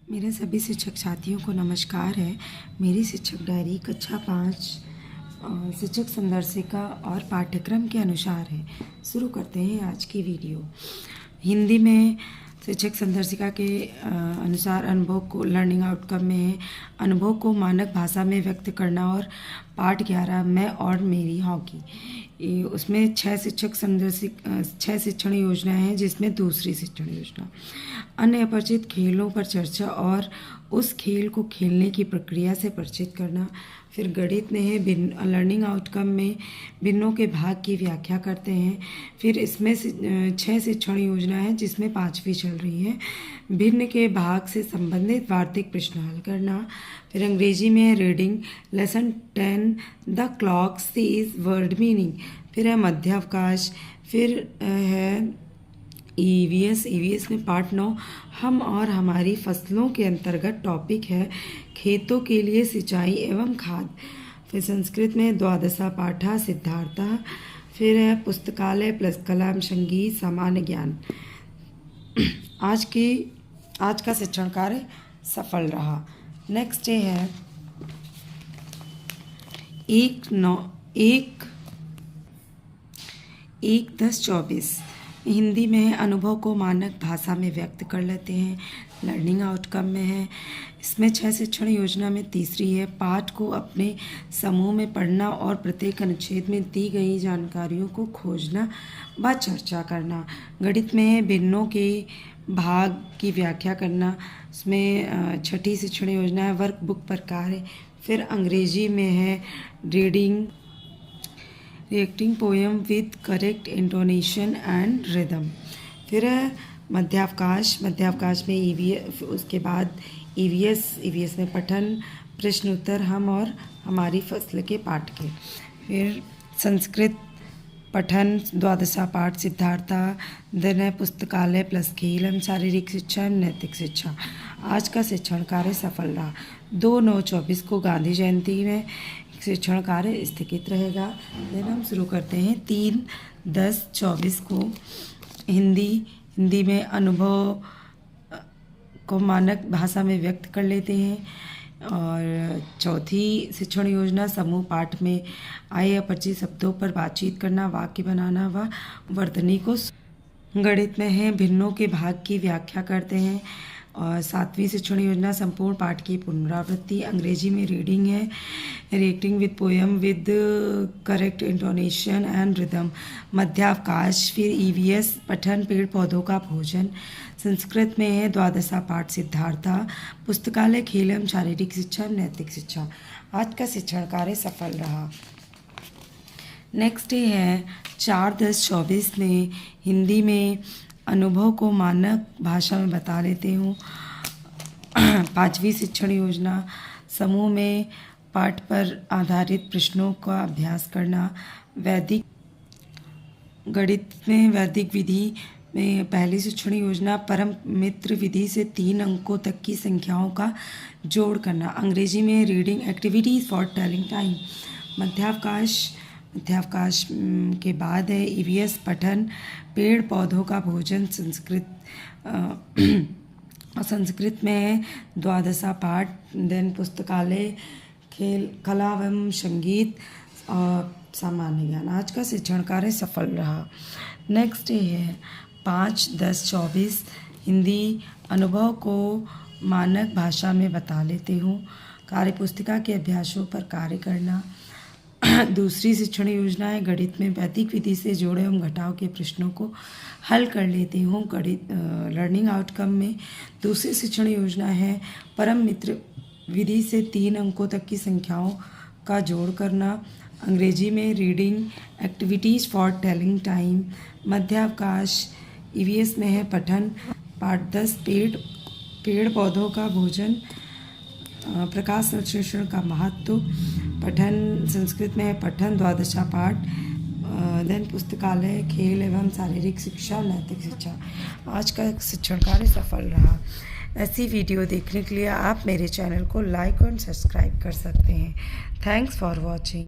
मेरे सभी शिक्षक साथियों को नमस्कार है। मेरी शिक्षक डायरी कक्षा 5 शिक्षक संदर्शिका और पाठ्यक्रम के अनुसार है। शुरू करते हैं आज की वीडियो। हिंदी में शिक्षक संदर्शिका के अनुसार अनुभव को लर्निंग आउटकम में है अनुभव को मानक भाषा में व्यक्त करना। और पाठ 11 मैं और मेरी हॉकी। उसमें 6 शिक्षण योजनाएं हैं, जिसमें दूसरी शिक्षण योजना अन्य अपरिचित खेलों पर चर्चा और उस खेल को खेलने की प्रक्रिया से परिचित करना। फिर गणित में है लर्निंग आउटकम में भिन्नों के भाग की व्याख्या करते हैं। फिर इसमें 6 शिक्षण योजना है, जिसमें 5वीं चल रही है। भिन्न के भाग से संबंधित वार्तिक प्रश्न हल करना। फिर अंग्रेजी में है रीडिंग लेसन 10 द क्लॉक सीज वर्ड मीनिंग। फिर है मध्यावकाश। फिर है ईवीएस में पार्ट 9 हम और हमारी फसलों के अंतर्गत टॉपिक है खेतों के लिए सिंचाई एवं खाद। फिर संस्कृत में द्वादशा पाठा सिद्धार्था। फिर है पुस्तकालय प्लस कलम संगीत सामान्य ज्ञान। आज का शिक्षण कार्य सफल रहा। नेक्स्ट डे है 1/10/24। हिंदी में अनुभव को मानक भाषा में व्यक्त कर लेते हैं। लर्निंग आउटकम में है। इसमें 6 शिक्षण योजना में तीसरी है पाठ को अपने समूह में पढ़ना और प्रत्येक अनुच्छेद में दी गई जानकारियों को खोजना व चर्चा करना। गणित में है भिन्नों के भाग की व्याख्या करना। इसमें 6ठी शिक्षण योजना है वर्कबुक पर कार्य। फिर अंग्रेजी में है reacting poem with correct intonation and rhythm. फिर है मध्यावकाश में ईवीएस। उसके बाद ईवीएस में पठन प्रश्न उत्तर हम और हमारी फसल के पाठ के। फिर संस्कृत पठन द्वादशा पाठ सिद्धार्था। देन है पुस्तकालय प्लस खेल एवं शारीरिक शिक्षा एवं नैतिक शिक्षा। आज का शिक्षण कार्य सफल रहा। 2/9/24 को गांधी जयंती में शिक्षण कार्य स्थगित रहेगा। देन हम शुरू करते हैं 3/10/24 को हिंदी में अनुभव को मानक भाषा में व्यक्त कर लेते हैं। और चौथी शिक्षण योजना समूह पाठ में आए अपरिचित शब्दों पर बातचीत करना वाक्य बनाना व वर्तनी को। गणित में है भिन्नों के भाग की व्याख्या करते हैं। और 7वीं शिक्षण योजना संपूर्ण पाठ की पुनरावृत्ति। अंग्रेजी में रीडिंग है reacting with poem with correct intonation and rhythm. मध्यावकाश। फिर ईवीएस पठन पेड़ पौधों का भोजन। संस्कृत में है द्वादशा पाठ सिद्धार्था। पुस्तकालय खेल एवं शारीरिक शिक्षा नैतिक शिक्षा। आज का शिक्षण कार्य सफल रहा। नेक्स्ट डे है 4/10/24 में हिंदी में अनुभव को मानक भाषा में बता लेते हूँ। 5वीं शिक्षण योजना समूह में पाठ पर आधारित प्रश्नों का अभ्यास करना। गणित में वैदिक विधि में पहली शिक्षण योजना परम मित्र विधि से 3 अंकों तक की संख्याओं का जोड़ करना। अंग्रेजी में reading activities for telling time. मध्यावकाश के बाद है ईवीएस पठन पेड़ पौधों का भोजन। संस्कृत में है द्वादशा पाठ। देन पुस्तकालय खेल कला एवं संगीत और सामान्य ज्ञान। आज का शिक्षण कार्य सफल रहा। नेक्स्ट डे है 5/10/24 हिंदी अनुभव को मानक भाषा में बता लेते हूँ। कार्यपुस्तिका के अभ्यासों पर कार्य करना। दूसरी शिक्षण योजना है गणित में वैदिक विधि से जोड़े एवं घटाव के प्रश्नों को हल कर लेते हूँ। गणित लर्निंग आउटकम में दूसरी शिक्षण योजना है परम मित्र विधि से 3 अंकों तक की संख्याओं का जोड़ करना। अंग्रेजी में reading activities for telling time. मध्यावकाश ईवीएस में है पठन पाठ 10 पेड़ पौधों का भोजन प्रकाश संश्लेषण का महत्व। पठन संस्कृत में है पठन द्वादशा पाठ। देन पुस्तकालय खेल एवं शारीरिक शिक्षा नैतिक शिक्षा। आज का शिक्षण कार्य सफल रहा। ऐसी वीडियो देखने के लिए आप मेरे चैनल को लाइक और सब्सक्राइब कर सकते हैं। Thanks for watching.